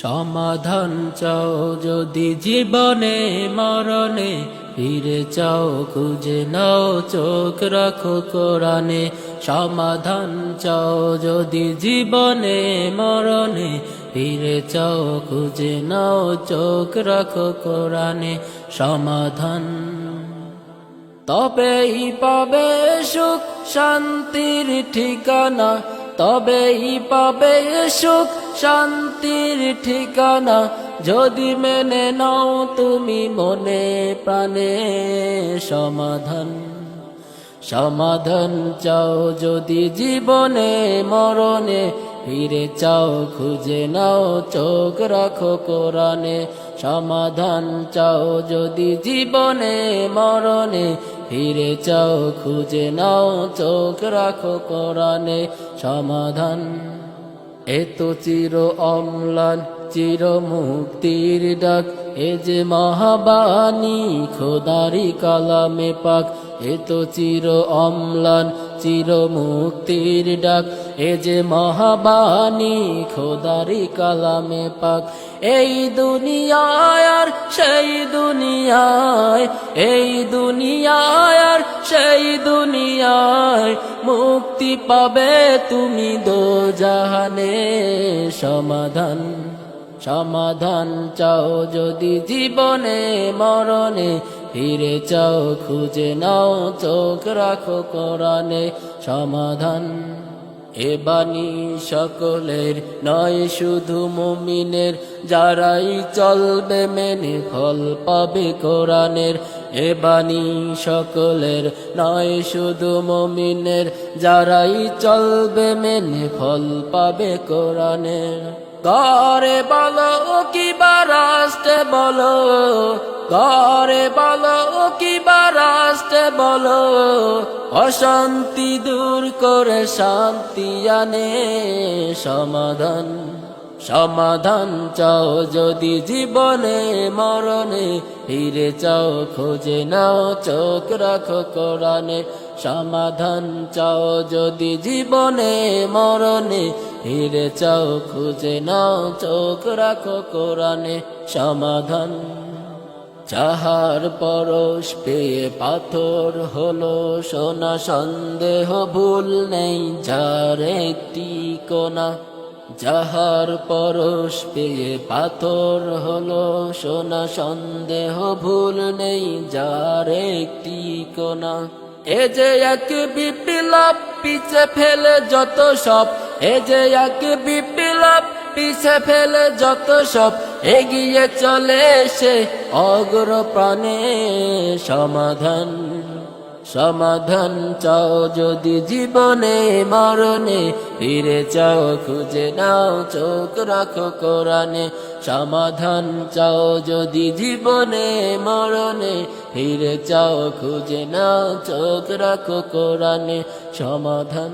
সমাধান চাও যদি জীবনে মরণে, ফিরে চাও খুঁজে নাও চোখ রাখো কোরআনে। সমাধান চাও যদি জীবনে মরণে, ফিরে চাও খুঁজে নাও চোখ রাখো কোরআনে। সমাধান তবেই পাবে সুখ শান্তির ঠিকানা, তবেই পাবে সুখ শান্তির ঠিকানা, যদি মেনে নাও তুমি মনে প্রাণে। সমাধান সমাধান চাও যদি জীবনে মরণে, ফিরে চাও খুঁজে নাও চোখ রাখো কোরআনে। সমাধান চাও যদি জীবনে মরণে, ফিরে চাও খুঁজে নাও চোখ রাখো কোরআনে। সমাধান এত চির অম্লান চির মুক্তির ডাক, এ যে মহাবাণী খোদারি কালামে পাক। এত চির অম্লান চির মুক্তির ডাক, এ যে মহাবাণী খোদারি কালামে পাক। এই দুনিয়ায় আর সেই দুনিয়ায়, এই দুনিয়ায় আর সেই দুনিয়ায়, মুক্তি পাবে তুমি দোজাহানে। সমাধান সমাধান চাও যদি জীবনে মরণে, ফিরে চাও খুঁজে নাও চোখ রাখো কোরআনে। সমাধান এ বাণী সকলের নয় শুধু মুমিনের, যারাই চলবে মেনে ফল পাবে কোরআনের। এ বাণী সকলের নয় শুধু মুমিনের, যারাই চলবে মেনে ফল পাবে কোরআনের। ঘরে বলো কিবা রাস্তে বলো, ঘরে বলো কিবা রাস্তে বলো, অশান্তি দূর করে শান্তি আনে। সমাধান সমাধান চাও যদি জীবনে মরণে, ফিরে চাও খুঁজে নাও চোখ রাখো কোরআনে। সমাধান চাও যদি জীবনে মরণে, ফিরে চাও খুঁজে নাও চোখ রাখো কোরআনে। সমাধান যাহার পরশ পেয়ে পাথর হলো সোনা, সন্দেহ ভুল নেই যার একটি কোনা। যাহার পরশ পেয়ে পাথর হলো সোনা, সন্দেহ ভুল নেই যার একটি কোনা। এ যে এক বিপ্লব পিছে ফেলে যত সব, এ যে এক বিপ্লব পিছে ফেলে যত সব, এগিয়ে চলে সে অগ্রপ্রাণে। সমাধান সমাধান চাও যদি জীবনে মরণে, ফিরে চাও খুঁজে নাও চোখ রাখো কোরআনে। সমাধান চাও যদি জীবনে মরণে, ফিরে চাও খুঁজে নাও চোখ রাখো কোরআনে। সমাধান।